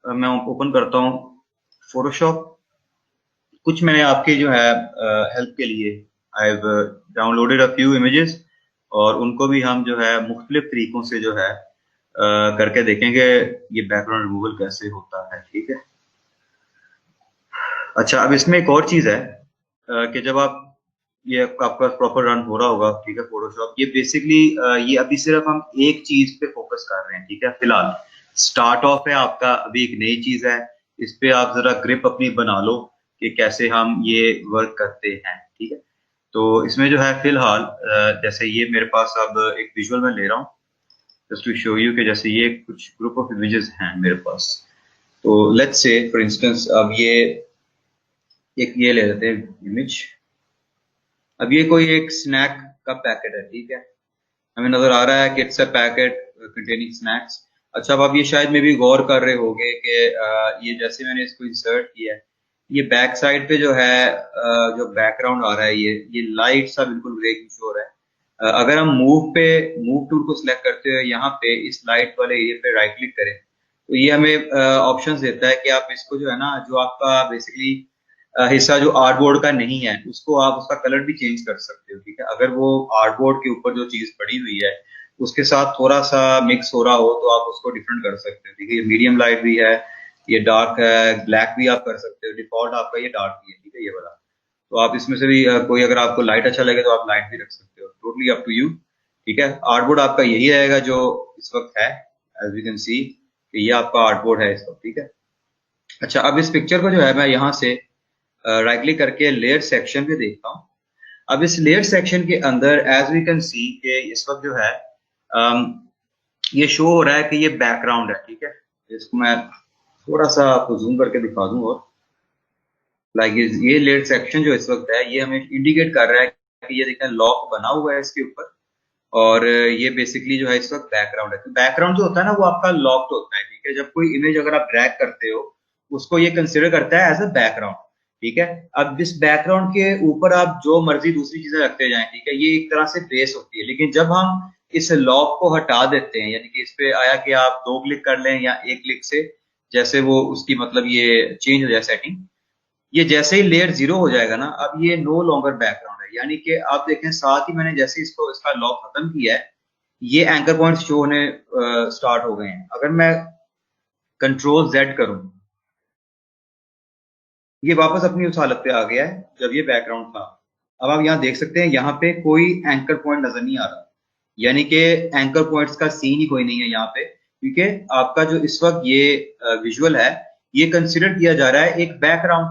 मैं ओपन करता हूँ फोटोशॉप। कुछ मैंने आपके जो है हेल्प के लिए I have downloaded a few images, और उनको भी हम जो है मुख्तलिफ तरीकों से जो है करके देखेंगे ये बैकग्राउंड रिमूवल कैसे होता है। ठीक है। अच्छा, अब इसमें एक और चीज है कि जब आप ये आपका प्रॉपर रन हो रहा होगा, ठीक है, फोटोशॉप, ये बेसिकली ये अभी सिर्फ हम एक चीज पे फोकस कर रहे हैं। ठीक है, फिलहाल स्टार्ट ऑफ है आपका, अभी एक नई चीज है, इस पे आप जरा ग्रिप अपनी बना लो कि कैसे हम ये वर्क करते हैं। ठीक है, तो इसमें जो है फिलहाल जैसे ये मेरे पास अब एक विजुअल में ले रहा हूँ जस्ट टू शो यू कि जैसे ये कुछ ग्रुप ऑफ इमेजेस हैं मेरे पास। तो लेट्स से फॉर इंस्टेंस अब ये एक ये ले लेते हैं इमेज। अब ये कोई एक स्नैक का पैकेट है। ठीक है, हमें नजर आ रहा है कि it's a packet containing snacks. अच्छा, अब आप ये शायद में भी गौर कर रहे होंगे कि ये जैसे मैंने इसको इंसर्ट किया है, ये बैक साइड पे जो है जो बैकग्राउंड आ रहा है, ये लाइट सा बिल्कुल ग्रे शो हो रहा है। अगर हम मूव टूल को सिलेक्ट करते हुए यहाँ पे इस लाइट वाले एरिया पे राइट क्लिक करें, तो ये हमें ऑप्शंस देता है कि आप इसको जो है ना, जो आपका बेसिकली हिस्सा जो आर्टबोर्ड का नहीं है, उसको आप उसका कलर भी चेंज कर सकते हो। ठीक है, अगर वो आर्टबोर्ड के ऊपर जो चीज पड़ी हुई है उसके साथ थोड़ा सा मिक्स हो रहा हो तो आप उसको डिफरेंट कर सकते हो। ठीक है, ये मीडियम लाइट भी है, ये डार्क है, ब्लैक भी आप कर सकते हो, डिफॉल्ट आपका ये डार्क भी है। ठीक है, ये वाला। तो आप इसमें से भी कोई अगर आपको लाइट अच्छा लगे तो आप लाइट भी रख सकते हो, टोटली अप टू यू। ठीक है, आर्टबोर्ड आपका यही रहेगा जो इस वक्त है, एज यू कैन सी ये आपका आर्टबोर्ड है इस वक्त। ठीक है। अच्छा, अब इस पिक्चर को जो है मैं यहाँ से राइट क्लिक करके लेयर सेक्शन पे देखता हूँ। अब इस लेयर सेक्शन के अंदर एज वी कैन सी कि इस वक्त जो है ये शो हो रहा है कि ये बैकग्राउंड है। ठीक है, इसको मैं थोड़ा सा आपको जूम करके दिखा दूं, और लाइक ये लेयर सेक्शन जो इस वक्त है ये हमें इंडिकेट कर रहा है कि ये देखें लॉक बना हुआ है इसके ऊपर, और ये बेसिकली जो है इस वक्त बैकग्राउंड है। तो बैकग्राउंड जो होता है ना वो आपका लॉक्ड होता है। ठीक है, जब कोई इमेज अगर आप ड्रैग करते हो उसको ये कंसिडर करता है एज अ बैकग्राउंड। ठीक है, अब इस बैकग्राउंड के ऊपर आप जो मर्जी दूसरी चीजें रखते जाएं, ठीक है, ये एक तरह से बेस होती है। लेकिन जब हम इस लॉक को हटा देते हैं, यानी कि इस पे आया कि आप दो क्लिक कर लें या एक क्लिक से जैसे वो उसकी मतलब ये चेंज हो जाए सेटिंग, ये जैसे ही लेयर जीरो हो जाएगा ना, अब ये नो लॉन्गर बैकग्राउंड है। यानी कि आप देखें साथ ही मैंने जैसे इसको इसका लॉक खत्म किया है, ये एंकर पॉइंट शो होने स्टार्ट हो गए हैं। अगर मैं कंट्रोल जेड करूं, ये वापस अपनी उस हालत पे आ गया है जब ये बैकग्राउंड था। अब आप यहाँ देख सकते हैं यहाँ पे कोई एंकर पॉइंट नजर नहीं आ रहा, यानी कि एंकर पॉइंट्स का सीन ही कोई नहीं है यहाँ पे, क्योंकि आपका जो इस वक्त ये विजुअल है ये कंसिडर किया जा रहा है एक बैकग्राउंड,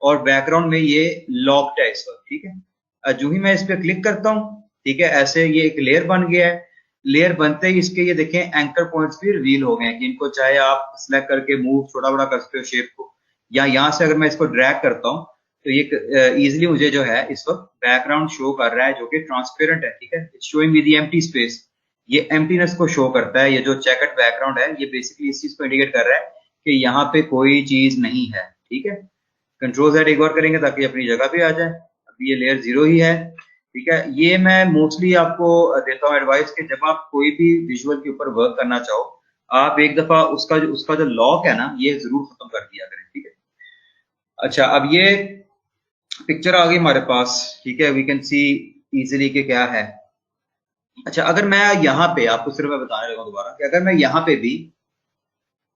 और बैकग्राउंड में ये लॉक्ड है इस वक्त। ठीक है, जो ही मैं इस पे क्लिक करता हूँ, ठीक है, ऐसे ये एक लेयर बन गया है। लेयर बनते ही इसके ये देखें एंकर पॉइंट्स भी रिवील हो गए हैं, कि इनको चाहे आप सिलेक्ट करके मूव छोटा बड़ा कर सकते हो शेप को, या यहाँ से अगर मैं इसको ड्रैग करता हूँ तो ये इजिली मुझे जो है इस वक्त बैकग्राउंड शो कर रहा है जो कि ट्रांसपेरेंट है। ठीक है, it's showing with the empty space, ये एम्प्टीनेस को शो करता है। ये जो चेकर्ड बैकग्राउंड है ये बेसिकली इस चीज को इंडिकेट कर रहा है कि यहाँ पे कोई चीज नहीं है। ठीक है, कंट्रोल जेड एक बार करेंगे ताकि अपनी जगह पे आ जाए। अभी ये लेयर जीरो ही है। ठीक है, ये मैं मोस्टली आपको देता हूँ एडवाइस कि जब आप कोई भी विजुअल के ऊपर वर्क करना चाहो, आप एक दफा उसका जो लॉक है ना ये जरूर खत्म कर दिया करें। ठीक है। अच्छा, अब ये पिक्चर आ गई हमारे पास। ठीक है, वी कैन सी इजिली कि क्या है। अच्छा, अगर मैं यहाँ पे आपको सिर्फ मैं बताने लगा दोबारा कि अगर मैं यहाँ पे भी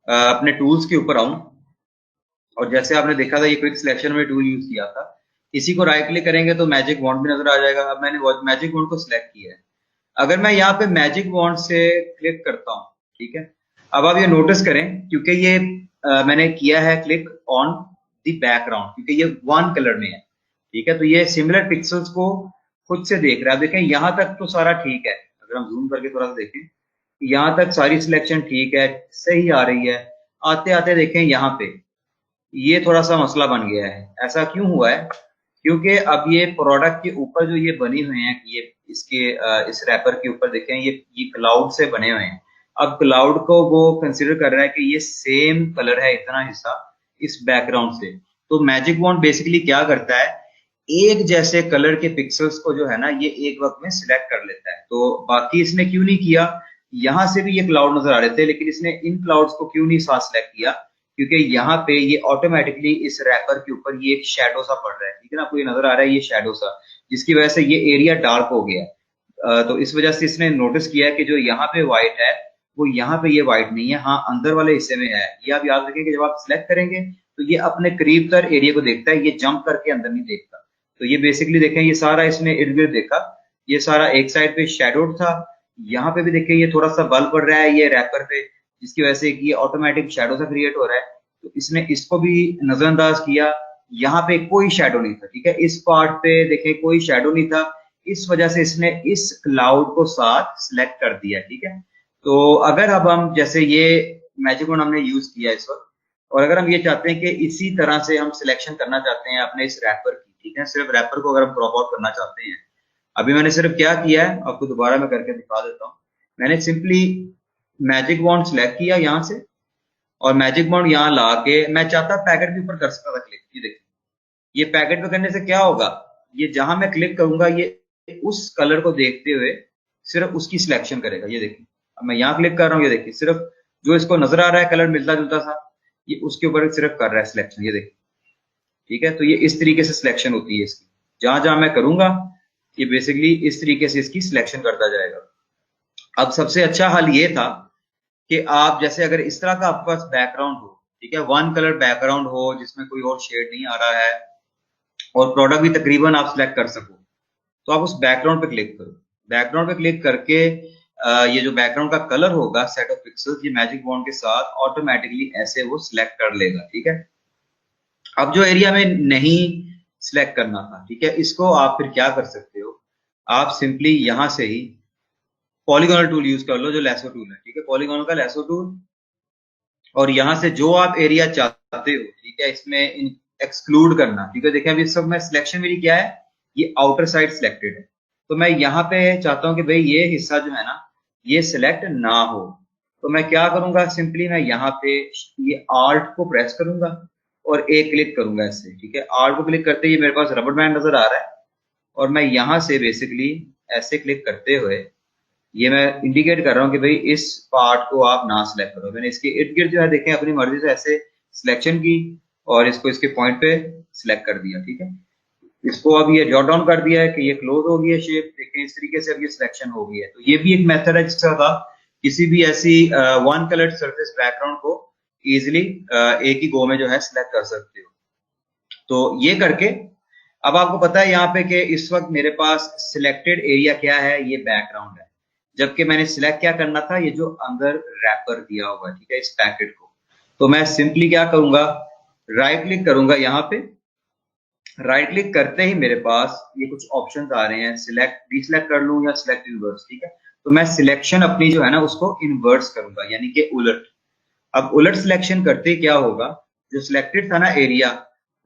अपने टूल्स के ऊपर आऊं, और जैसे आपने देखा था ये क्विक सिलेक्शन में टूल यूज किया था, इसी को राइट क्लिक करेंगे तो मैजिक वॉन्ड भी नजर आ जाएगा। अब मैंने मैजिक वॉन्ड को सिलेक्ट किया है, अगर मैं यहाँ पे मैजिक वॉन्ड से क्लिक करता हूँ, ठीक है, अब आप ये नोटिस करें क्योंकि ये मैंने किया है क्लिक ऑन द बैकग्राउंड, क्योंकि ये वन कलर में है। ठीक है, तो ये सिमिलर पिक्सल्स को खुद से देख रहा है। देखें यहाँ तक तो सारा ठीक है, अगर हम जूम करके थोड़ा सा देखें, यहाँ तक सारी सिलेक्शन ठीक है, सही आ रही है। आते आते देखें यहाँ पे ये थोड़ा सा मसला बन गया है। ऐसा क्यों हुआ है? क्योंकि अब ये प्रोडक्ट के ऊपर जो ये बनी हुए हैं, ये इसके इस रैपर के ऊपर देखें, ये क्लाउड से बने हुए हैं। अब क्लाउड को वो कंसिडर कर रहा है कि ये सेम कलर है इतना हिस्सा इस बैकग्राउंड से। तो मैजिक वॉन्ड बेसिकली क्या करता है, एक जैसे कलर के पिक्सल्स को जो है ना ये एक वक्त में सिलेक्ट कर लेता है। तो बाकी इसने क्यों नहीं किया, यहां से भी ये क्लाउड नजर आ रहे थे लेकिन इसने इन क्लाउड्स को क्यों नहीं साथ सिलेक्ट किया, क्योंकि यहाँ पे ये ऑटोमेटिकली इस रैपर के ऊपर ये एक शेडो सा पड़ रहा है, ठीक है ना, आपको ये नजर आ रहा है ये शेडो सा, जिसकी वजह से ये एरिया डार्क हो गया है। तो इस वजह से इसने नोटिस किया है कि जो यहाँ पे व्हाइट है वो यहाँ पे ये व्हाइट नहीं है, हाँ अंदर वाले हिस्से में है। ये आप याद रखें कि जब आप सिलेक्ट करेंगे तो ये अपने करीब तर एरिया को देखता है, ये जंप करके अंदर नहीं देखता। तो ये बेसिकली देखें ये सारा इसने इर्द गिर्द देखा, ये सारा एक साइड पे शेडोड था, यहाँ पे भी देखें ये थोड़ा सा बल पड़ रहा है ये रैपर पे, जिसकी वजह से ये ऑटोमेटिक शेडो सा क्रिएट हो रहा है। तो इसने इसको भी नजरअंदाज किया, यहाँ पे कोई शेडो नहीं था, ठीक है, इस पार्ट पे देखें कोई शेडो नहीं था, इस वजह से इसने इस क्लाउड को साथ सिलेक्ट कर दिया, ठीक है। तो अगर अब हम जैसे ये मैजिक वन हमने यूज किया इस वक्त, और अगर हम ये चाहते हैं कि इसी तरह से हम सिलेक्शन करना चाहते हैं अपने इस रैपर की, ठीक है, सिर्फ रैपर को अगर हम क्रॉप आउट करना चाहते हैं, अभी मैंने सिर्फ क्या किया है आपको दोबारा मैं करके दिखा देता हूँ। मैंने सिंपली मैजिक वॉन्ड सिलेक्ट किया यहाँ से, और मैजिक वॉन्ड यहाँ ला के मैं चाहता पैकेट के ऊपर कर सकता था क्लिक, ये देखिए ये पैकेट पे करने से क्या होगा, ये जहां मैं क्लिक करूंगा ये उस कलर को देखते हुए सिर्फ उसकी सिलेक्शन करेगा। ये देखिए अब मैं यहाँ क्लिक कर रहा हूँ, ये देखिए सिर्फ जो इसको नजर आ रहा है कलर मिलता जुलता सा, ये उसके ऊपर सिर्फ कर रहा है सिलेक्शन, ये देखिए, ठीक है। तो ये इस तरीके से सिलेक्शन होती है इसकी, जहां जहां मैं करूंगा ये बेसिकली इस तरीके से इसकी सिलेक्शन करता जाएगा। अब सबसे अच्छा हल ये था कि आप जैसे अगर इस तरह का आपके पास बैकग्राउंड हो, ठीक है, वन कलर बैकग्राउंड हो जिसमें कोई और शेड नहीं आ रहा है, और प्रोडक्ट भी तकरीबन आप सिलेक्ट कर सको, तो आप उस बैकग्राउंड पे क्लिक करो। बैकग्राउंड पे क्लिक करके ये जो बैकग्राउंड का कलर होगा सेट ऑफ पिक्सल्स, ये मैजिक वॉन्ड के साथ ऑटोमेटिकली ऐसे वो सिलेक्ट कर लेगा, ठीक है। अब जो एरिया में नहीं सिलेक्ट करना था, ठीक है, इसको आप फिर क्या कर सकते हो, आप सिंपली यहां से ही पॉलीगोनल टूल यूज कर लो, जो लैसो टूल है, ठीक है, पॉलीगोनल का लैसो टूल, और यहां से जो आप एरिया चाहते हो, ठीक है, इसमें एक्सक्लूड करना, ठीक है। देखिए अभी इस वक्त मैं सिलेक्शन मेरी क्या है, ये आउटर साइड सिलेक्टेड है, तो मैं यहाँ पे चाहता हूं कि भाई ये हिस्सा जो है ना ये सिलेक्ट ना हो, तो मैं क्या करूंगा, सिंपली मैं यहाँ पे ये आल्ट को प्रेस करूंगा और एक क्लिक करूंगा ऐसे, ठीक है। आल्ट को क्लिक करते ही मेरे पास रबर बैंड नजर आ रहा है, और मैं यहाँ से बेसिकली ऐसे क्लिक करते हुए ये मैं इंडिकेट कर रहा हूँ कि भाई इस पार्ट को आप ना सिलेक्ट करो। मैंने इसके इर्द गिर्द जो है देखें अपनी मर्जी से ऐसे सिलेक्शन की और इसको इसके पॉइंट पे सिलेक्ट कर दिया, ठीक है। इसको अब ये जॉट डाउन कर दिया है कि ये क्लोज हो गई है शेप, देखें इस तरीके से अब ये सिलेक्शन हो गई है। तो ये भी एक मेथड है जिसका था किसी भी ऐसी वन कलर्ड सरफेस बैकग्राउंड को इजिली एक ही गो में जो है सिलेक्ट कर सकते हो। तो ये करके अब आपको पता है यहाँ पे कि इस वक्त मेरे पास सिलेक्टेड एरिया क्या है, ये बैकग्राउंड है, जबकि मैंने सिलेक्ट क्या करना था, ये जो अंदर रैपर दिया हुआ है, ठीक है, इस पैकेट को। तो मैं सिंपली क्या करूंगा, राइट क्लिक करूंगा, यहाँ पे राइट क्लिक करते ही मेरे पास ये कुछ ऑप्शंस आ रहे हैं, सिलेक्ट डीसिलेक्ट कर लूं या सिलेक्ट इनवर्स, ठीक है। तो मैं सिलेक्शन अपनी जो है ना उसको इनवर्स करूंगा, यानी कि उलट। अब उलट सिलेक्शन करते क्या होगा, जो सिलेक्टेड था ना एरिया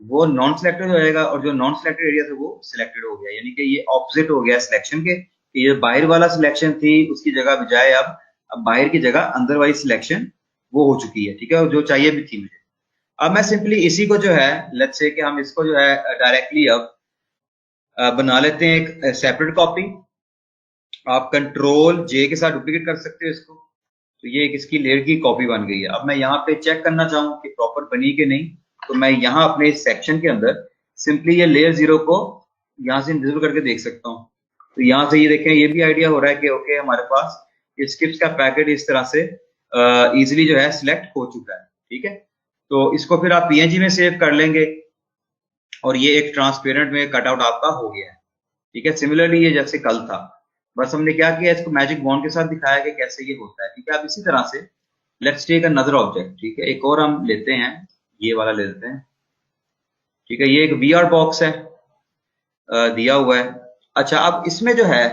वो नॉन सिलेक्टेड हो जाएगा, और जो नॉन सिलेक्टेड एरिया था वो सिलेक्टेड हो गया, यानी कि ये ऑपोजिट हो गया सिलेक्शन के। ये बाहर वाला सिलेक्शन थी उसकी जगह बजाय अब बाहर की जगह अंदर वाली सिलेक्शन वो हो चुकी है, ठीक है, और जो चाहिए भी थी मुझे। अब मैं सिंपली इसी को जो है लेट्स से कि हम इसको जो है डायरेक्टली अब बना लेते हैं एक सेपरेट कॉपी। आप कंट्रोल जे के साथ डुप्लीकेट कर सकते हो इसको, तो ये एक इसकी लेयर की कॉपी बन गई है। अब मैं यहाँ पे चेक करना चाहूँ कि प्रॉपर बनी कि नहीं, तो मैं यहाँ अपने इस सेक्शन के अंदर सिंपली ये लेयर 0 को यहाँ से इनविजिबल करके देख सकता हूँ। तो यहाँ से ये देखें ये भी आइडिया हो रहा है कि ओके हमारे पास ये स्क्रिप्ट का पैकेट इस तरह से इजिली जो है सिलेक्ट हो चुका है, ठीक है। तो इसको फिर आप पीएनजी में सेव कर लेंगे और ये एक ट्रांसपेरेंट में कटआउट आपका हो गया है, ठीक है। सिमिलरली ये जैसे कल था, बस हमने क्या किया, इसको मैजिक वॉन्ड के साथ दिखाया कि कैसे ये होता है, ठीक है। अब इसी तरह से लेट्स टेक अनदर ऑब्जेक्ट, ठीक है, एक और हम लेते हैं, ये वाला ले लेते हैं, ठीक है। ये एक वीआर बॉक्स है दिया हुआ है। अच्छा अब इसमें जो है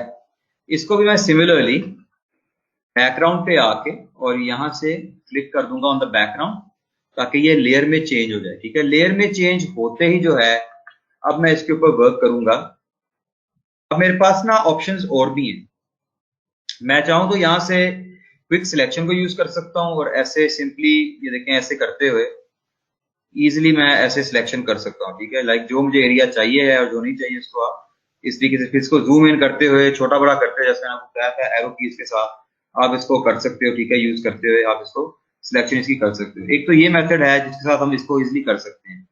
इसको भी मैं सिमिलरली बैकग्राउंड पे आके और यहां से क्लिक कर दूंगा ऑन द बैकग्राउंड, ताकि ये लेयर में चेंज हो जाए, ठीक है। लेयर में चेंज होते ही जो है अब मैं इसके ऊपर वर्क करूंगा। अब मेरे पास ना ऑप्शंस और भी हैं, मैं चाहूं तो यहां से क्विक सिलेक्शन को यूज कर सकता हूं और ऐसे सिंपली ये देखें ऐसे करते हुए इजिली मैं ऐसे सिलेक्शन कर सकता हूं, ठीक है। लाइक जो मुझे एरिया चाहिए है और जो नहीं चाहिए उसको आप इस तरीके से फिर इसको जूम इन करते हुए छोटा बड़ा करते हुए, जैसे मैंने आपको बताया था एरो कीज के साथ आप इसको कर सकते हो, ठीक है, यूज करते हुए आप इसको सिलेक्शन इसकी कर सकते हो। एक तो ये मेथड है जिसके साथ हम इसको इजिली कर सकते हैं।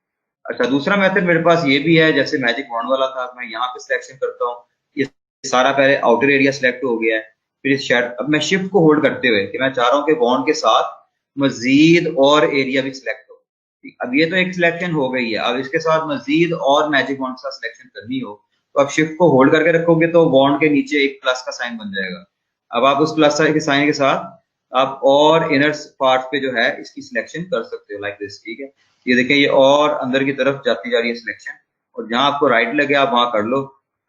अच्छा, दूसरा मेथड मेरे पास ये भी है, जैसे मैजिक वॉन्ड वाला था, मैं यहाँ पे सिलेक्शन करता हूँ, ये सारा पहले आउटर एरिया सिलेक्ट हो गया है, फिर इस शेड, अब मैं शिफ्ट को होल्ड करते हुए कि मैं चाह रहा हूँ कि वॉन्ड के साथ मजीद और एरिया भी सिलेक्ट हो। अब ये तो एक सिलेक्शन हो गई है, अब इसके साथ मजीद और मैजिक वॉन्ड का सिलेक्शन करनी हो तो आप शिफ्ट को होल्ड करके रखोगे तो वॉन्ड के नीचे एक प्लस का साइन बन जाएगा। अब आप उस प्लस के साइन के साथ आप और इनर पार्ट पे जो है इसकी सिलेक्शन कर सकते हो लाइक दिस, ठीक है। ये देखें, ये और अंदर की तरफ जाती जा रही है सिलेक्शन, और जहां आपको राइट लगे आप वहां कर लो,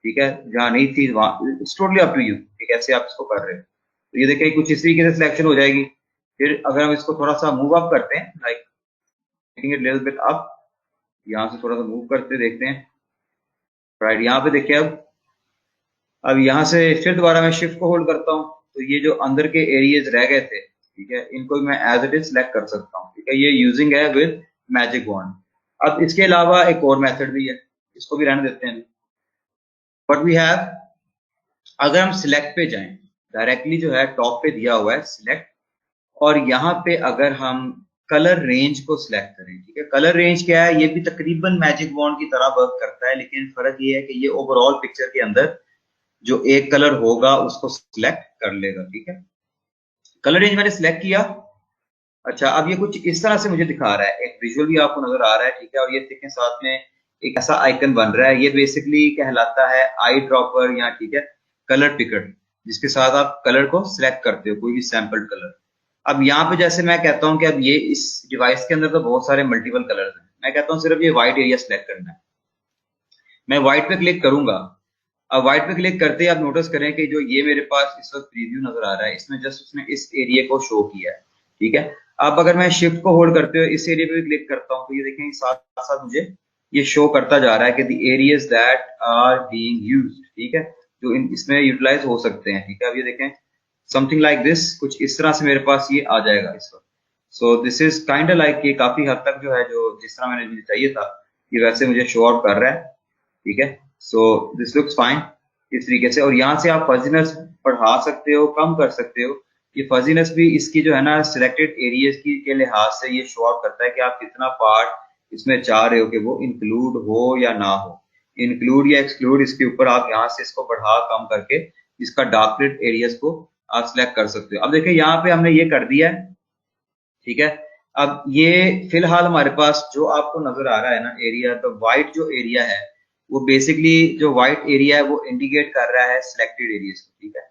ठीक है, जहां नहीं थी वहां, it's totally up to you कि कैसे आप इसको कर रहे हो। तो ये देखें कुछ इस तरीके से सिलेक्शन हो जाएगी। फिर अगर हम इसको थोड़ा सा मूव अप करते हैं, like making it little bit up, यहाँ से थोड़ा सा मूव करते देखते हैं, राइट, यहाँ पे देखिए अब यहाँ से फिर दोबारा मैं शिफ्ट को होल्ड करता हूँ तो ये जो अंदर के एरियाज रह गए थे, ठीक है, इनको मैं एज इट इज सिलेक्ट कर सकता हूँ, ठीक है। ये यूजिंग है विद मैजिक वॉन्ड। अब इसके अलावा एक और मेथड भी है, इसको भी रहने देते हैं। बट वी हैव, अगर हम सिलेक्ट पे जाएं, डायरेक्टली जो है टॉप पे दिया हुआ है सिलेक्ट, और यहाँ पे अगर हम कलर रेंज को सिलेक्ट करें, ठीक है, कलर रेंज क्या है, ये भी तकरीबन मैजिक वॉन्ड की तरह वर्क करता है, लेकिन फर्क ये है कि ये ओवरऑल पिक्चर के अंदर जो एक कलर होगा उसको सिलेक्ट कर लेगा, ठीक है। कलर रेंज मैंने सिलेक्ट किया। अच्छा, अब ये कुछ इस तरह से मुझे दिखा रहा है, एक विजुअल भी आपको नजर आ रहा है, ठीक है, और ये देखें साथ में एक ऐसा आइकन बन रहा है, ये बेसिकली कहलाता है आई ड्रॉपर या, ठीक है, कलर पिकर, जिसके साथ आप कलर को सिलेक्ट करते हो, कोई भी सैंपल कलर। अब यहाँ पे जैसे मैं कहता हूँ कि अब ये इस डिवाइस के अंदर तो बहुत सारे मल्टीपल कलर्स हैं, मैं कहता हूँ सिर्फ ये व्हाइट एरिया सिलेक्ट करना है, मैं व्हाइट पे क्लिक करूंगा। अब व्हाइट पे क्लिक करते ही आप नोटिस करें कि जो ये मेरे पास इस वक्त प्रीव्यू नजर आ रहा है, इसमें जस्ट उसने इस एरिया को शो किया है, ठीक है। अब अगर मैं शिफ्ट को होल्ड करते हुए इस एरिया पे भी क्लिक करता हूँ तो ये देखें साथ साथ मुझे ये शो करता जा रहा है कि the areas that are being used, ठीक है, जो इसमें यूटिलाइज हो सकते हैं, ठीक है। अब ये देखें समथिंग लाइक दिस, कुछ इस तरह से मेरे पास ये आ जाएगा इस वक्त। So this is kind like, ये काफी हद तक जो है, जो जिस तरह मैंने मुझे चाहिए था ये वैसे मुझे शो आउट कर रहा है, ठीक है। सो दिस लुक्स फाइन इस तरीके से, और यहाँ से आप फजीनेस बढ़ा सकते हो, कम कर सकते हो। ये फजीनेस भी इसकी जो है ना सिलेक्टेड एरियाज की के लिहाज से ये शो आउट करता है कि आप कितना पार्ट इसमें चाह रहे हो कि वो इंक्लूड हो या ना हो। इंक्लूड या एक्सक्लूड, इसके ऊपर आप यहाँ से इसको बढ़ा कम करके इसका डार्क एरियाज को आप सिलेक्ट कर सकते हो। अब देखिए यहाँ पे हमने ये कर दिया है, ठीक है। अब ये फिलहाल हमारे पास जो आपको नजर आ रहा है ना एरिया, तो व्हाइट जो एरिया है वो बेसिकली, जो व्हाइट एरिया है वो इंडिकेट कर रहा है सिलेक्टेड एरियाज को, ठीक है।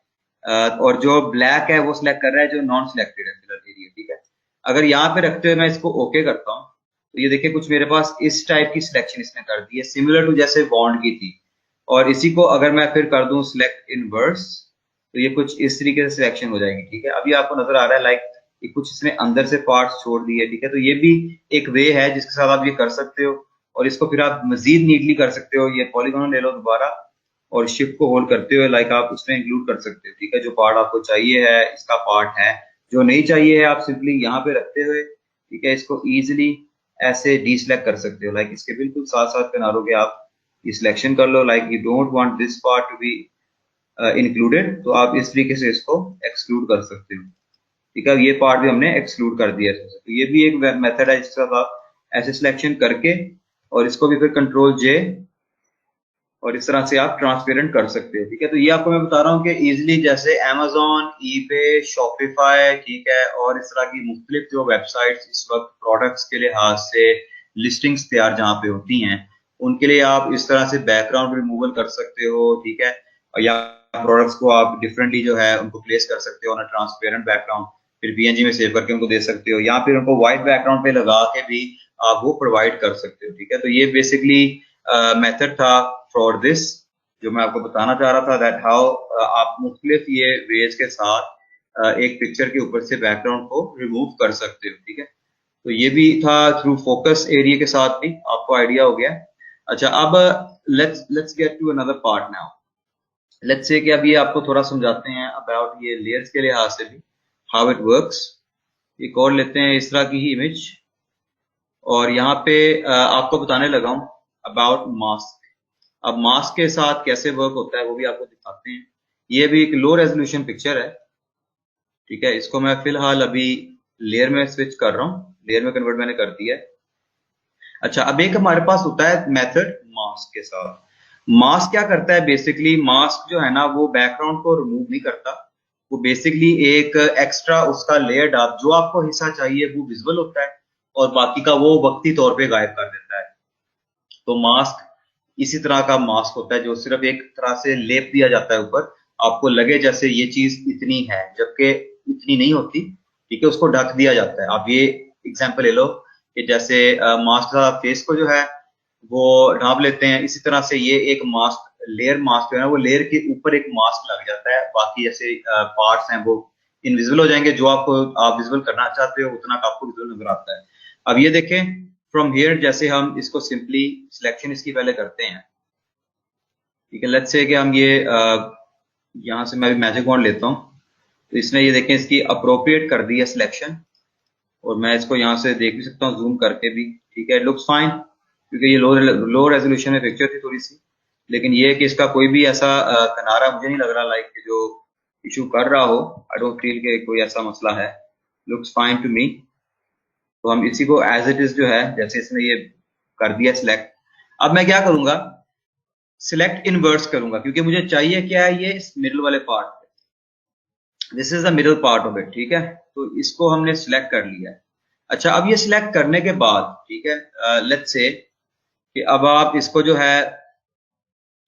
और जो ब्लैक है वो सिलेक्ट कर रहा है जो नॉन सिलेक्टेड है एरिया, ठीक है। अगर यहाँ पे रखते हुए मैं इसको ओके करता हूँ तो ये देखिए कुछ मेरे पास इस टाइप की सिलेक्शन इसने कर दी है, सिमिलर टू जैसे बॉन्ड की थी। और इसी को अगर मैं फिर कर दूं सिलेक्ट इनवर्स तो ये कुछ इस तरीके से सिलेक्शन हो जाएगी, ठीक है। अभी आपको नजर आ रहा है लाइक ये कुछ इसने अंदर से पार्ट्स छोड़ दिए, ठीक है। तो ये भी एक वे है जिसके साथ आप ये कर सकते हो, और इसको फिर आप मजीद नीटली कर सकते हो। ये पॉलीगॉन ले लो दोबारा और शिफ्ट को होल्ड करते हुए लाइक आप उसमें इंक्लूड कर सकते हो, ठीक है। जो पार्ट आपको चाहिए है इसका पार्ट है, जो नहीं चाहिए है आप सिंपली यहाँ पे रखते हुए, ठीक है, इसको इजिली ऐसे डीसिलेक्ट कर सकते हो। लाइक इसके बिल्कुल साथ साथ किनारों के आप ये सिलेक्शन कर लो, like you don't want this part to be included, तो आप इस तरीके से इसको एक्सक्लूड कर सकते हो, ठीक है। ये पार्ट भी हमने एक्सक्लूड कर दिया है, तो ये भी एक मेथड है जिसके साथ आप ऐसे सिलेक्शन करके और इसको भी फिर कंट्रोल जे और इस तरह से आप ट्रांसपेरेंट कर सकते हो, ठीक है। तो ये आपको मैं बता रहा हूँ कि इजिली जैसे Amazon, eBay, Shopify, ठीक है, और इस तरह की मुख्तलिफ जो वेबसाइट्स इस वक्त प्रोडक्ट्स के लिहाज से लिस्टिंग्स तैयार जहाँ पे होती हैं उनके लिए आप इस तरह से बैकग्राउंड रिमूवल कर सकते हो, ठीक है, या प्रोडक्ट्स को आप डिफरेंटली जो है उनको प्लेस कर सकते हो ना ट्रांसपेरेंट बैकग्राउंड, फिर PNG में सेव करके उनको दे सकते हो, या फिर उनको व्हाइट बैकग्राउंड पे लगा के भी आप वो प्रोवाइड कर सकते हो, ठीक है। तो ये बेसिकली मेथड था फॉर दिस जो मैं आपको बताना चाह रहा था, दैट हाउ आप मुख्तलिफ ये वेज के साथ एक पिक्चर के ऊपर से बैकग्राउंड को रिमूव कर सकते हो, ठीक है। तो ये भी था थ्रू फोकस एरिया के साथ भी आपको आइडिया हो गया। अच्छा, अब let's get to another part now. Let's say कि अब ये आपको थोड़ा समझाते हैं अबाउट ये लेयर्स के लिहाज से भी हाउ इट वर्क्स। एक और लेते हैं इस तरह की ही इमेज, और यहाँ पे आपको बताने लगा हूँ अबाउट मास्क। अब मास्क के साथ कैसे वर्क होता है वो भी आपको दिखाते हैं। ये भी एक लो रेजोल्यूशन पिक्चर है, ठीक है। इसको मैं फिलहाल अभी लेयर में स्विच कर रहा हूँ, लेयर में कन्वर्ट मैंने कर दिया है। अच्छा, अब एक हमारे पास होता है मेथड मास्क के साथ। मास्क क्या करता है बेसिकली, मास्क जो है ना वो बैकग्राउंड को रिमूव नहीं करता, वो बेसिकली एक एक्स्ट्रा उसका लेयर डाल, जो आपको हिस्सा चाहिए वो विजुअल होता है और बाकी का वो वक्ती तौर पे गायब कर देता है। तो मास्क इसी तरह का मास्क होता है जो सिर्फ एक तरह से लेप दिया जाता है ऊपर, आपको लगे जैसे ये चीज इतनी है जबकि इतनी नहीं होती, ठीक है, उसको ढक दिया जाता है। आप ये एग्जांपल ले लो कि जैसे मास्क का फेस को जो है वो ढांप लेते हैं, इसी तरह से ये एक मास्क, लेयर मास्क जो है ना वो लेयर के ऊपर एक मास्क लग जाता है, बाकी जैसे पार्ट्स हैं वो इनविजिबल हो जाएंगे, जो आपको आप विजुअल करना चाहते हो उतना आपको विजुअल नजर आता है। अब ये देखें फ्रॉम हियर, जैसे हम इसको सिंपली सिलेक्शन इसकी पहले करते हैं, ठीक है, लेट्स से कि हम ये यहाँ से मैं भी मैजिक वॉन्ड लेता हूँ, तो इसने ये देखें इसकी अप्रोप्रिएट कर दी है सिलेक्शन, और मैं इसको यहाँ से देख भी सकता हूँ जूम करके भी, ठीक है, लुक्स फाइन, क्योंकि ये लो रेजोल्यूशन में पिक्चर थी थोड़ी सी, लेकिन ये है कि इसका कोई भी ऐसा किनारा मुझे नहीं लग रहा लाइक जो इशू कर रहा हो, आई डोंट फील कि कोई ऐसा मसला है, लुक्स फाइन टू मी। तो हम इसी को एज इट इज जो है, जैसे इसने ये कर दिया सिलेक्ट, अब मैं क्या करूंगा, सिलेक्ट इनवर्स करूंगा, क्योंकि मुझे चाहिए क्या है, ये इस मिडल वाले पार्ट पे, this is the middle part of it, ठीक है, तो इसको हमने सिलेक्ट कर लिया है। अच्छा, अब ये सिलेक्ट करने के बाद, ठीक है, लेट्स से कि अब आप इसको जो है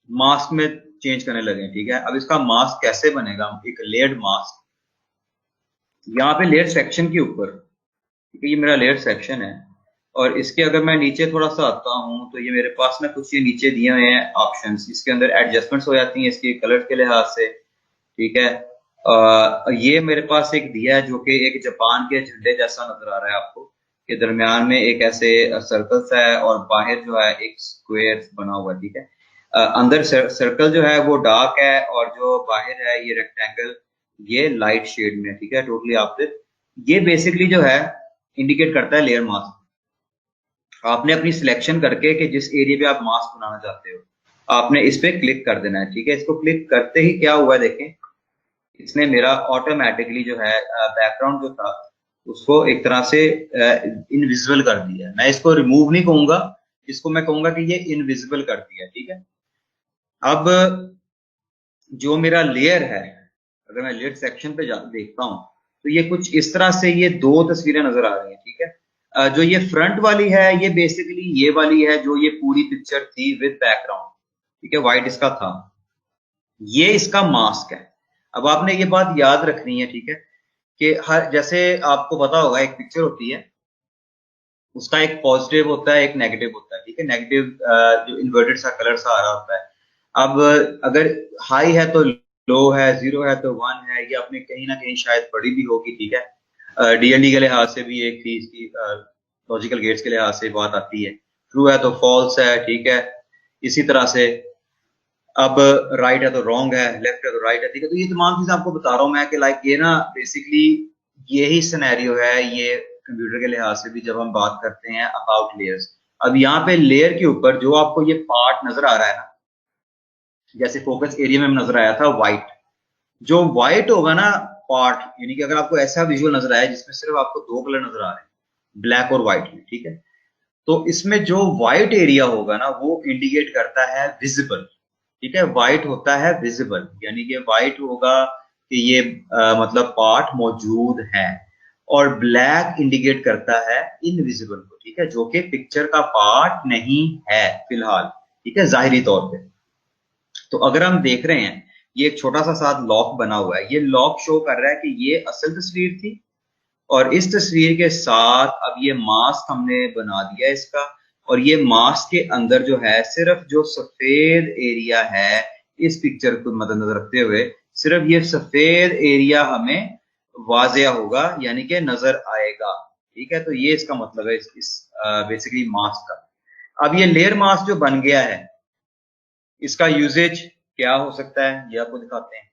मास्क में चेंज करने लगे, ठीक है, अब इसका मास्क कैसे बनेगा, एक लेयर्ड मास्क, यहाँ पे लेयर सेक्शन के ऊपर, ठीक है, ये मेरा लेयर सेक्शन है, और इसके अगर मैं नीचे थोड़ा सा आता हूँ तो ये मेरे पास ना कुछ ये नीचे दिए हुए हैं ऑप्शंस, इसके अंदर एडजस्टमेंट्स हो जाती हैं इसके कलर के लिहाज से, ठीक है, ये मेरे पास एक दिया है जो कि एक जापान के झंडे जैसा नजर आ रहा है आपको, के दरमियान में एक ऐसे सर्कल्स है और बाहर जो है एक स्क्वायर बना हुआ है, ठीक है, अंदर सर्कल जो है वो डार्क है और जो बाहर है ये रेक्टेंगल ये लाइट शेड में, ठीक है, टोटली ऑपोजिट। ये बेसिकली जो है इंडिकेट करता है लेयर मास्क। आपने अपनी सिलेक्शन करके कि जिस एरिया पे आप मास्क बनाना चाहते हो आपने इस पे क्लिक कर देना है, ठीक है, इसको क्लिक करते ही क्या हुआ है देखें, इसने मेरा ऑटोमेटिकली जो है बैकग्राउंड जो था उसको एक तरह से इनविजिबल कर दिया है। मैं इसको रिमूव नहीं कहूंगा, इसको मैं कहूंगा कि ये इनविजिबल कर दिया, ठीक है। अब जो मेरा लेयर है, अगर मैं लेयर सेक्शन पे देखता हूं तो ये कुछ इस तरह से ये दो तस्वीरें नजर आ रही हैं, ठीक है, जो ये फ्रंट वाली है ये बेसिकली ये वाली है जो ये पूरी पिक्चर थी विद बैकग्राउंड, ठीक है, व्हाइट इसका था, ये इसका मास्क है। अब आपने ये बात याद रखनी है, ठीक है, कि हर जैसे आपको पता होगा एक पिक्चर होती है उसका एक पॉजिटिव होता है एक नेगेटिव होता है, ठीक है, नेगेटिव जो इन्वर्टेड सा कलर सा आ रहा होता है। अब अगर हाई है तो लो है, जीरो है तो वन है, ये आपने कहीं ना कहीं शायद पढ़ी भी होगी, ठीक है, डीएलडी के लिहाज से भी एक थी इसकी, लॉजिकल गेट्स के लिहाज से बात आती है, ट्रू है तो फॉल्स है, ठीक है, इसी तरह से अब राइट है तो रॉन्ग है, लेफ्ट है तो राइट है, ठीक है, तो ये तमाम चीजें आपको बता रहा हूं मैं कि लाइक ये ना बेसिकली यही सिनेरियो है ये कंप्यूटर के लिहाज से भी जब हम बात करते हैं अबाउट लेयर्स। अब यहाँ पे लेयर के ऊपर जो आपको ये पार्ट नजर आ रहा है ना, जैसे फोकस एरिया में नजर आया था व्हाइट, जो व्हाइट होगा ना पार्ट, यानी कि अगर आपको ऐसा विजुअल नजर आया जिसमें सिर्फ आपको दो कलर नजर आ रहे हैं ब्लैक और व्हाइट में, ठीक है, तो इसमें जो व्हाइट एरिया होगा ना वो इंडिकेट करता है विजिबल, ठीक है, व्हाइट होता है विजिबल, यानी कि व्हाइट होगा कि ये मतलब पार्ट मौजूद है, और ब्लैक इंडिकेट करता है इनविजिबल को, ठीक है, जो कि पिक्चर का पार्ट नहीं है फिलहाल, ठीक है, जाहिरी तौर पे। तो अगर हम देख रहे हैं ये एक छोटा सा साथ लॉक बना हुआ है, ये लॉक शो कर रहा है कि ये असल तस्वीर थी, और इस तस्वीर के साथ अब ये मास्क हमने बना दिया इसका, और ये मास्क के अंदर जो है सिर्फ जो सफेद एरिया है इस पिक्चर को मद्देनजर रखते हुए सिर्फ ये सफेद एरिया हमें वाजिया होगा, यानी कि नजर आएगा, ठीक है, तो ये इसका मतलब है इस बेसिकली मास्क का। अब ये लेयर मास्क जो बन गया है इसका यूजेज क्या हो सकता है ये आपको दिखाते हैं।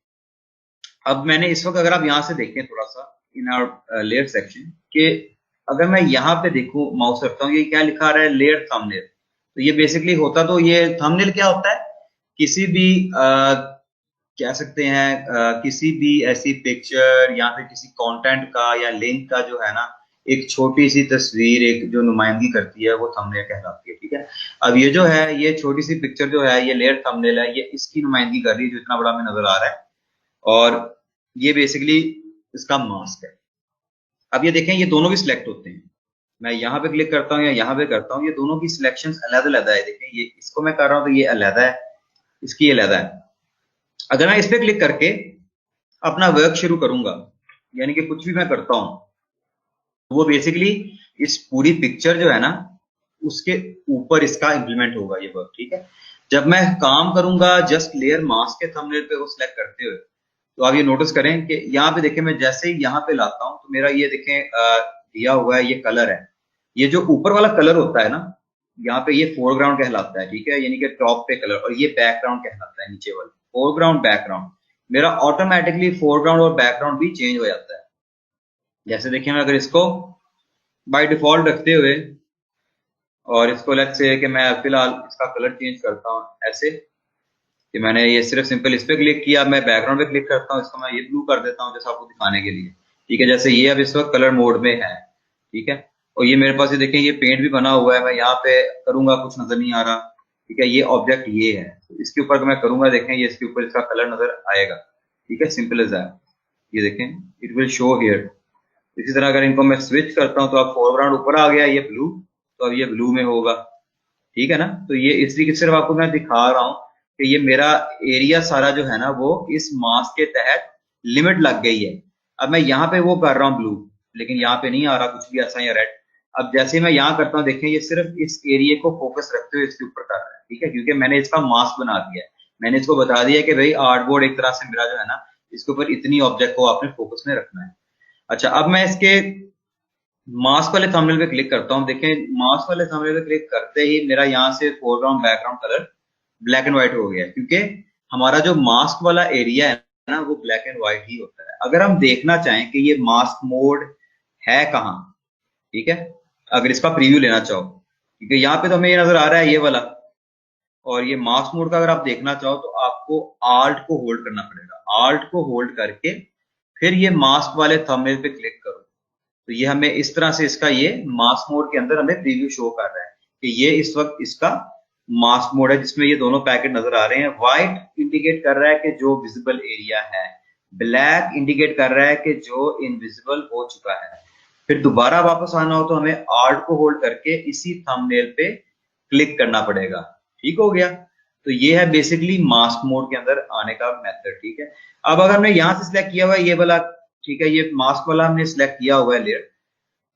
अब मैंने इस वक्त अगर आप यहां से देखें थोड़ा सा इन आवर लेयर सेक्शन के, अगर मैं यहाँ पे देखूं माउस रखता हूँ, ये क्या लिखा रहा है लेयर थंबनेल, तो ये बेसिकली होता तो ये थंबनेल क्या होता है, किसी भी कह सकते हैं किसी भी ऐसी पिक्चर या फिर किसी कंटेंट का या लिंक का जो है ना एक छोटी सी तस्वीर एक जो नुमाइंदगी करती है वो थंबनेल कहलाती है, ठीक है। अब ये जो है ये छोटी सी पिक्चर जो है ये लेयर थंबनेल है, ये इसकी नुमाइंदगी कर रही है जो इतना बड़ा हमें नजर आ रहा है, और ये बेसिकली इसका मास्क है। अब ये देखें ये दोनों भी सिलेक्ट होते हैं, मैं यहाँ पे क्लिक करता हूँ या यहाँ पे करता हूँ, ये दोनों की सिलेक्शन अलग-अलग है। देखें ये इसको मैं कर रहा हूँ तो ये अलग है, इसकी ये अलग है। अगर मैं इस पे क्लिक करके अपना वर्क शुरू करूंगा, यानी कि कुछ भी मैं करता हूँ, तो वो बेसिकली इस पूरी पिक्चर जो है ना उसके ऊपर इसका इंप्लीमेंट होगा ये वर्क, ठीक है। जब मैं काम करूंगा जस्ट लेयर मास्क के थंबनेल पे वो सिलेक्ट करते हुए, तो आप ये नोटिस करें कि यहाँ पे देखें मैं जैसे ही यहाँ पे लाता हूँ तो मेरा ये देखें दिया हुआ है ये कलर है। ये जो ऊपर वाला कलर होता है ना, यहाँ पे ये फोरग्राउंड कहलाता है, ठीक है, यानी कि टॉप पे कलर, और ये बैकग्राउंड कहलाता है नीचे वाला, फोरग्राउंड बैकग्राउंड। मेरा ऑटोमेटिकली फोरग्राउंड और बैकग्राउंड भी चेंज हो जाता है। जैसे देखिए मैं अगर इसको बाय डिफॉल्ट रखते हुए और इसको लेट्स से कि मैं फिलहाल इसका कलर चेंज करता हूँ ऐसे कि मैंने ये सिर्फ सिंपल इस पे क्लिक किया, मैं बैकग्राउंड पे क्लिक करता हूँ, इसको मैं ये ब्लू कर देता हूँ जैसे आपको दिखाने के लिए, ठीक है। जैसे ये अब इस वक्त कलर मोड में है, ठीक है। और ये मेरे पास ये देखें ये पेंट भी बना हुआ है, मैं यहाँ पे करूंगा कुछ नजर नहीं आ रहा, ठीक है। ये ऑब्जेक्ट ये है, तो इसके ऊपर मैं करूंगा देखें ये इसके ऊपर इसका कलर नजर आएगा, ठीक है, सिंपल एज दैट। ये देखें इट विल शो हियर। इसी तरह अगर इनको मैं स्विच करता हूँ तो अब फोरग्राउंड ऊपर आ गया ये ब्लू, तो अब ये ब्लू में होगा, ठीक है ना। तो ये इस तरीके से सिर्फ आपको मैं दिखा रहा हूँ कि ये मेरा एरिया सारा जो है ना वो इस मास्क के तहत लिमिट लग गई है। अब मैं यहाँ पे वो कर रहा हूँ ब्लू, लेकिन यहाँ पे नहीं आ रहा कुछ भी ऐसा या रेड। अब जैसे मैं यहाँ करता हूँ देखें ये सिर्फ इस एरिया को फोकस रखते हुए इसके ऊपर कर रहा है, ठीक है, क्योंकि मैंने इसका मास्क बना दिया है। मैंने इसको बता दिया कि भाई आर्टबोर्ड एक तरह से मेरा जो है ना इसके ऊपर इतनी ऑब्जेक्ट को आपने फोकस में रखना है। अच्छा अब मैं इसके मास्क वाले थंबनेल पे क्लिक करता हूँ, देखें मास्क वाले थंबनेल पे क्लिक करते ही मेरा यहाँ से foreground background colour black and white हो गया, क्योंकि हमारा जो मास्क वाला एरिया है ना वो ब्लैक एंड व्हाइट ही होता है। अगर हम देखना चाहें कि ये मास्क मोड है कहाँ, ठीक है, अगर इसका प्रीव्यू लेना चाहो, क्योंकि यहाँ पे तो हमें ये नजर आ रहा है ये वाला, और ये मास्क मोड का अगर आप देखना चाहो तो आपको आल्ट को होल्ड करना पड़ेगा। आल्ट को होल्ड करके फिर ये मास्क वाले थंबनेल पे क्लिक करो, तो ये हमें इस तरह से इसका ये मास्क मोड के अंदर हमें प्रीव्यू शो कर रहा है कि ये इस वक्त इसका मास्क मोड है जिसमें ये दोनों पैकेट नजर आ रहे हैं। व्हाइट इंडिकेट कर रहा है कि जो विजिबल एरिया है, ब्लैक इंडिकेट कर रहा है कि जो इनविजिबल हो चुका है। फिर दोबारा वापस आना हो तो हमें आल्ट को होल्ड करके इसी थंबनेल पे क्लिक करना पड़ेगा, ठीक हो गया। तो ये है बेसिकली मास्क मोड के अंदर आने का मेथड, ठीक है। अब अगर हमने यहां से सिलेक्ट किया हुआ है ये वाला, ठीक है, ये मास्क वाला हमने सिलेक्ट किया हुआ है लेयर,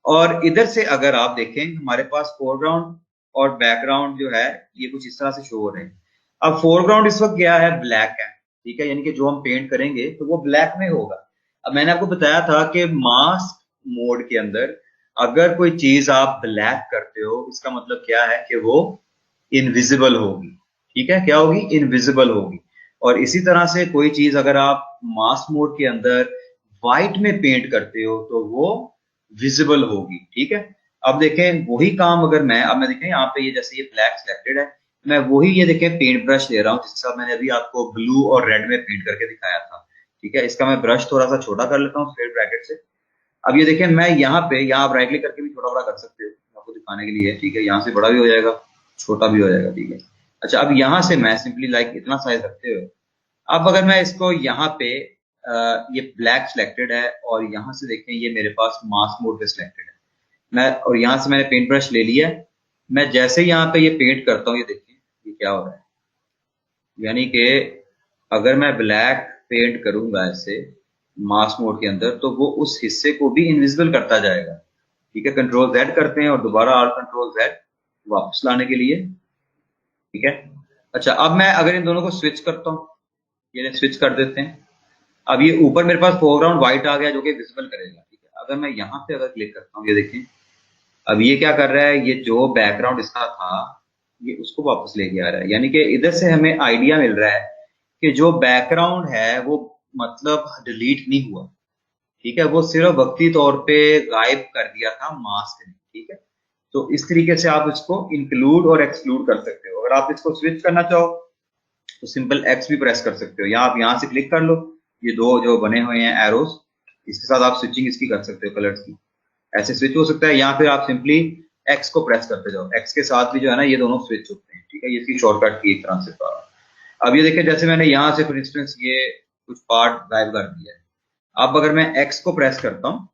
और इधर से अगर आप देखें हमारे पास फोरग्राउंड और बैकग्राउंड जो है ये कुछ इस तरह से शो हो रहे हैं। अब फोरग्राउंड इस वक्त क्या है, ब्लैक है, ठीक है, यानी कि जो हम पेंट करेंगे तो वो ब्लैक में होगा। अब मैंने आपको बताया था कि मास्क मोड के अंदर अगर कोई चीज आप ब्लैक करते हो इसका मतलब क्या है कि वो इनविजिबल होगी, ठीक है, क्या होगी, इनविजिबल होगी। और इसी तरह से कोई चीज अगर आप मास्क मोड के अंदर व्हाइट में पेंट करते हो तो वो विजिबल होगी, ठीक है। अब देखें वही काम अगर अब मैं देखें यहाँ पे ये जैसे ये ब्लैक सिलेक्टेड है, मैं वही ये देखें पेंट ब्रश ले रहा हूँ जिसके साथ मैंने अभी आपको ब्लू और रेड में पेंट करके दिखाया था, ठीक है। इसका मैं ब्रश थोड़ा सा छोटा कर लेता हूँ स्क्वायर ब्रैकेट से। अब ये देखें मैं यहाँ पे यहाँ आप राइट क्लिक करके भी छोटा बड़ा कर सकते हो आपको दिखाने के लिए, ठीक है, यहाँ से बड़ा भी हो जाएगा छोटा भी हो जाएगा, ठीक है। अच्छा अब यहाँ से मैं सिंपली लाइक इतना साइज रखते हुए अब अगर मैं इसको यहाँ पे ये ब्लैक सिलेक्टेड है और यहाँ से देखें ये मेरे पास मास्क मोड पे सिलेक्टेड है, मैं और यहाँ से मैंने पेंट ब्रश ले लिया, मैं जैसे ही यहाँ पे ये पेंट करता हूँ ये देखिए ये क्या हो रहा है, यानी कि अगर मैं ब्लैक पेंट करूंगा ऐसे मास्क मोड के अंदर तो वो उस हिस्से को भी इनविजिबल करता जाएगा, ठीक है। कंट्रोल जेड करते हैं और दोबारा आर कंट्रोल जेड वापस लाने के लिए, ठीक है। अच्छा अब मैं अगर इन दोनों को स्विच करता हूँ, ये स्विच कर देते हैं, अब ये ऊपर मेरे पास फोरग्राउंड व्हाइट आ गया जो कि विजिबल करेगा, ठीक है। अगर मैं यहाँ पे अगर क्लिक करता हूँ ये देखें अब ये क्या कर रहा है, ये जो बैकग्राउंड इसका था ये उसको वापस लेके आ रहा है, यानी कि इधर से हमें आइडिया मिल रहा है कि जो बैकग्राउंड है वो मतलब डिलीट नहीं हुआ, ठीक है, वो सिर्फ वक्ती तौर पे गायब कर दिया था मास्क ने, ठीक है। तो इस तरीके से आप इसको इंक्लूड और एक्सक्लूड कर सकते हो। अगर आप इसको स्विच करना चाहो तो सिंपल एक्स भी प्रेस कर सकते हो, या आप यहाँ से क्लिक कर लो, ये दो जो बने हुए हैं एरोस इसके साथ आप स्विचिंग इसकी कर सकते हो कलर्स की। ऐसे स्विच हो सकता है, या फिर आप सिंपली एक्स को प्रेस करते जाओ, एक्स के साथ भी जो है ना ये दोनों स्विच होते हैं, ठीक है। ये इसकी शॉर्टकट की एक तरह से बात। अब ये देखिए, जैसे मैंने यहाँ से फॉर इंस्टेंस ये कुछ पार्ट गायब कर दिया है, अब अगर मैं एक्स को प्रेस करता हूँ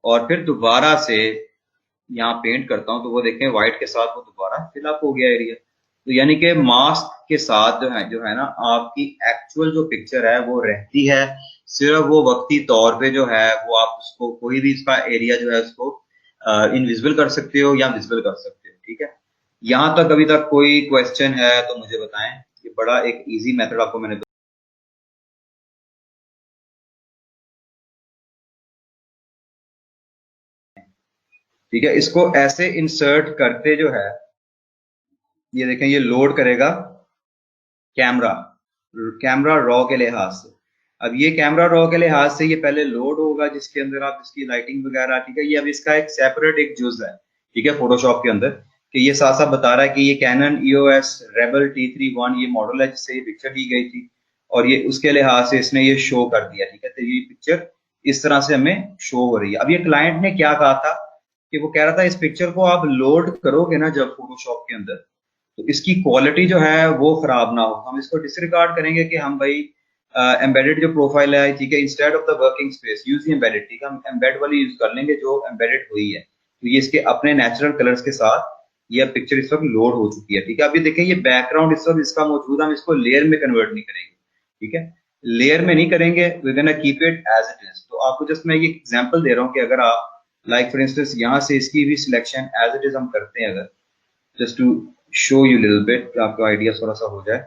और फिर दोबारा से यहाँ पेंट करता हूँ, तो वो देखें व्हाइट के साथ वो दोबारा फिलअप हो गया एरिया। तो यानी कि मास्क के साथ जो है ना आपकी एक्चुअल जो पिक्चर है वो रहती है, सिर्फ वो वक्ती तौर पे जो है वो आप उसको कोई भी इसका एरिया जो है उसको इनविजिबल कर सकते हो या विजिबल कर सकते हो, ठीक है। यहाँ तक अभी तक कोई क्वेश्चन है तो मुझे बताएं। ये बड़ा एक इजी मेथड आपको मैंने, ठीक है। इसको ऐसे इंसर्ट करते जो है, ये देखें ये लोड करेगा कैमरा, कैमरा रॉ के लिहाज से। अब ये कैमरा रॉ के लिहाज से ये पहले लोड होगा, जिसके अंदर आप इसकी लाइटिंग वगैरह, ठीक है। ये अब इसका एक सेपरेट एक जुज है, ठीक है, फोटोशॉप के अंदर, कि ये साथ साथ बता रहा है कि ये कैनन EOS Rebel T31 ये मॉडल है जिससे ये पिक्चर ली गई थी, और ये उसके लिहाज से इसने ये शो कर दिया, ठीक है। तो ये पिक्चर इस तरह से हमें शो हो रही है। अब ये क्लाइंट ने क्या कहा था कि वो कह रहा था इस पिक्चर को आप लोड करोगे ना जब फोटोशॉप के अंदर, तो इसकी क्वालिटी जो है वो खराब ना हो। हम इसको डिसरिगार्ड करेंगे कि हम भाई एम्बेडेड जो प्रोफाइल है, ठीक है, instead of the working space use embedded, ठीक है, हम एम्बेड वाली यूज कर लेंगे जो एम्बेडेड हुई है। तो ये इसके अपने नेचुरल कलर्स के साथ ये पिक्चर इस वक्त लोड हो चुकी है, ठीक है। अभी देखिए ये बैकग्राउंड इस वक्त इसका मौजूद है, हम इसको लेयर में कन्वर्ट नहीं करेंगे, ठीक है, लेयर में नहीं करेंगे, we gonna keep it as it is. तो आपको जस्ट मैं ये एग्जांपल दे रहा हूँ कि अगर आप लाइक फॉर इंस्टेंस यहाँ से इसकी भी सिलेक्शन एज इट इज हम करते हैं, अगर just to show you little bit, आपको आइडिया थोड़ा सा हो जाए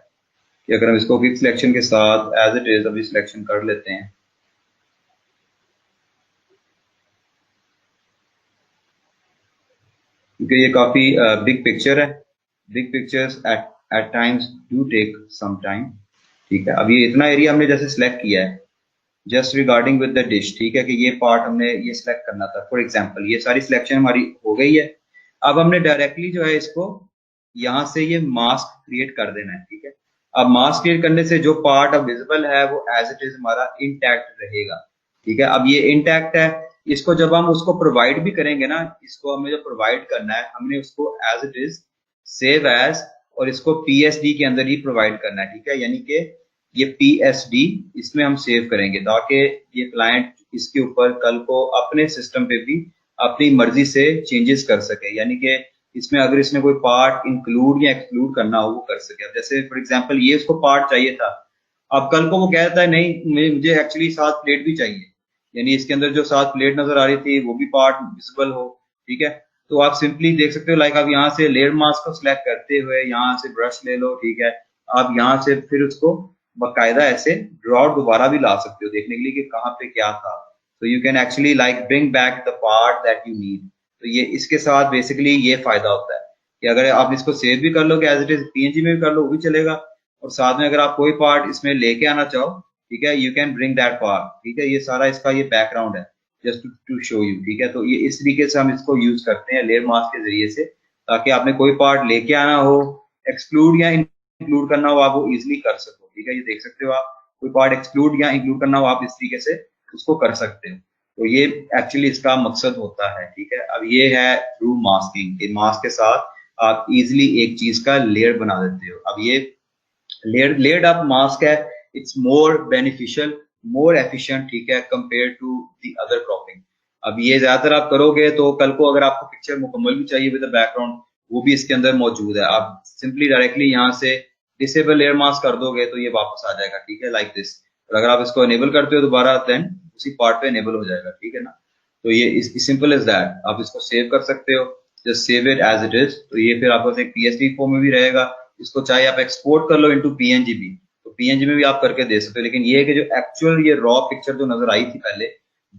कि अगर हम इसको क्विक सिलेक्शन के साथ एज इट इज अभी सिलेक्शन कर लेते हैं, क्योंकि ये काफी बिग पिक्चर है, big pictures at times do take some time, ठीक है। अब ये इतना एरिया हमने जैसे सिलेक्ट किया है just regarding with the dish, ठीक है, कि ये पार्ट हमने ये सिलेक्ट करना था फॉर एग्जांपल, ये सारी सिलेक्शन हमारी हो गई है। अब हमने डायरेक्टली जो है इसको यहाँ से ये मास्क क्रिएट कर देना है, ठीक है। अब मास्क क्रिएट करने से जो पार्ट अब विजिबल है वो एज इट इज हमारा इंटैक्ट रहेगा, ठीक है। अब ये इंटैक्ट है, इसको जब हम उसको प्रोवाइड भी करेंगे ना, इसको हमें जो प्रोवाइड करना है हमने उसको as it is save as, और इसको PSD के अंदर ही प्रोवाइड करना है, ठीक है। यानी कि ये PSD इसमें हम सेव करेंगे ताकि ये क्लाइंट इसके ऊपर कल को अपने सिस्टम पे भी अपनी मर्जी से चेंजेस कर सके, यानी कि इसमें अगर इसने कोई पार्ट इंक्लूड या एक्सक्लूड करना हो वो कर सके। अब जैसे फॉर एग्जांपल ये उसको पार्ट चाहिए था, अब कल को वो कह देता है नहीं मुझे एक्चुअली 7 प्लेट भी चाहिए, यानी इसके अंदर जो 7 प्लेट नजर आ रही थी वो भी पार्ट विजिबल हो, ठीक है। तो आप सिंपली देख सकते हो, लाइक आप यहाँ से लेयर मास्क को सिलेक्ट करते हुए यहाँ से ब्रश ले लो, ठीक है। आप यहाँ से फिर उसको बाकायदा ऐसे ड्रॉ दोबारा भी ला सकते हो देखने के लिए कि कहाँ पे क्या था। तो you can actually like bring back the part that you need. तो ये इसके साथ बेसिकली ये फायदा होता है कि अगर आप इसको सेव भी कर लो कि एज इट इज PNG में भी कर लो वो भी चलेगा, और साथ में अगर आप कोई पार्ट इसमें लेके आना चाहो, ठीक है, you can bring that part, ठीक है। ये सारा इसका ये बैकग्राउंड है जस्ट टू शो यू, ठीक है। तो ये इस तरीके से हम इसको यूज करते हैं लेयर मास्क के जरिए से, ताकि आपने कोई पार्ट लेके आना हो, एक्सक्लूड या इंक्लूड करना हो, आप वो इजिली कर सको, ठीक है। ये देख सकते हो आप, कोई पार्ट एक्सक्लूड या इंक्लूड करना हो आप इस तरीके से उसको कर सकते हो। तो ये एक्चुअली इसका मकसद होता है, ठीक है। अब ये है थ्रू मास्किंग, मास्क के साथ आप इजिली एक चीज का लेयर बना देते हो। अब ये लेयर्ड अप मास्क है, it's more beneficial, more efficient, ठीक है, compare to the other cropping. अब ये ज्यादातर आप करोगे तो कल को अगर आपको पिक्चर मुकम्मल भी चाहिए विद बैकग्राउंड वो भी इसके अंदर मौजूद है, आप सिंपली डायरेक्टली यहाँ से डिसेबल लेयर मास्क कर दोगे तो ये वापस आ जाएगा, ठीक है, लाइक दिस। और अगर आप इसको एनेबल करते हो दोबारा देन उसी पार्ट पे एनेबल हो जाएगा, ठीक है ना। तो ये सिंपल इज दैट, आप इसको सेव कर सकते हो, just save it as it is. तो ये फिर आपके पास एक PSD फॉर्म में भी रहेगा, इसको चाहे आप एक्सपोर्ट कर लो इनटू PNG भी, तो PNG में भी आप करके दे सकते हो। लेकिन ये है कि जो एक्चुअल ये रॉ पिक्चर जो नजर आई थी पहले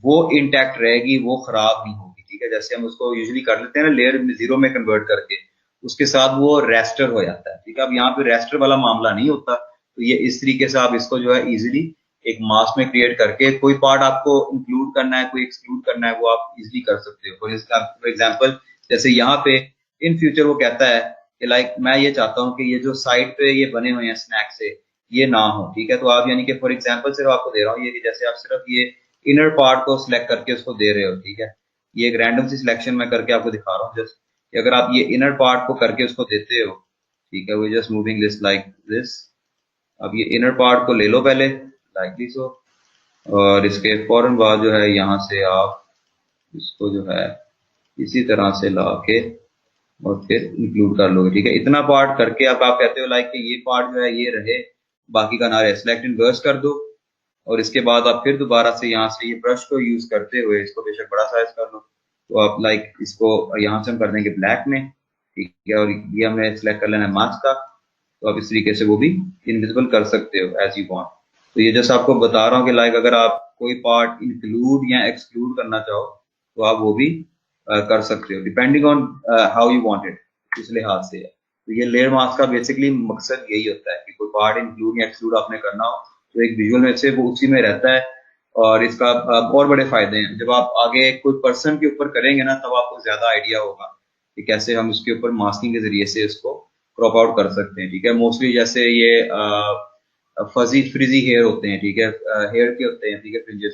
वो इंटैक्ट रहेगी, वो खराब नहीं होगी, ठीक है। जैसे हम उसको यूजुअली कर लेते हैं ना लेयर में 0 में कन्वर्ट करके, उसके साथ वो रेस्टर हो जाता है, ठीक है। अब यहाँ पे रेस्टर वाला मामला नहीं होता, तो ये इस तरीके से आप इसको जो है इजिली एक मास्क में क्रिएट करके कोई पार्ट आपको इंक्लूड करना है कोई एक्सक्लूड करना है वो आप इजिली कर सकते हो। फॉर एग्जाम्पल जैसे यहाँ पे इन फ्यूचर वो कहता है कि लाइक मैं ये चाहता हूँ कि ये जो साइड पे ये बने हुए हैं स्नैक से ये ना हो, ठीक है। तो आप यानी कि फॉर एग्जाम्पल सिर्फ आपको दे रहा हूँ ये कि जैसे आप सिर्फ ये इनर पार्ट को सिलेक्ट करके उसको दे रहे हो, ठीक है। ये एक रैंडम सी सिलेक्शन मैं करके आपको दिखा रहा हूँ जस्ट। अगर आप ये इनर पार्ट को करके उसको देते हो, ठीक है, वो just moving this like this. अब ये इनर पार्ट को ले लो पहले लाइक दिस हो, और इसके फौरन बाद जो है यहाँ से आप इसको जो है इसी तरह से ला के और फिर इंक्लूड कर लोगे, ठीक है। इतना पार्ट करके अब आप कहते हो लाइक कि ये पार्ट जो है ये रहे, बाकी का ना रहे, सिलेक्ट इनवर्स कर दो। और इसके बाद आप फिर दोबारा से यहाँ से ये ब्रश को यूज करते हुए इसको बेशक बड़ा साइज कर लो, तो आप लाइक इसको यहाँ से हम कर देंगे ब्लैक में, ठीक है। और ये हमने सिलेक्ट कर लेना है मास्क का, तो आप इस तरीके से वो भी इनविजिबल कर सकते हो एज यू वांट। तो ये जैसे आपको बता रहा हूँ कि लाइक अगर आप कोई पार्ट इंक्लूड या एक्सक्लूड करना चाहो तो आप वो भी कर सकते हो, depending on how you want it, इस लिहाज से है। तो ये लेयर मास्क का बेसिकली मकसद यही होता है कि कोई पार्ट इंक्लूड या एक्सक्लूड आपने करना हो तो एक विजुअल में से वो उसी में रहता है। और इसका और बड़े फायदे हैं, जब आप आगे कोई पर्सन के ऊपर करेंगे ना तब आपको ज्यादा आइडिया होगा कि कैसे हम उसके ऊपर मास्किंग के जरिए से इसको क्रॉप आउट कर सकते हैं, ठीक है। मोस्टली जैसे ये फजी फ्रिजी हेयर होते हैं, ठीक है, हेयर के होते हैं, ठीक है, फ्रिंजेस।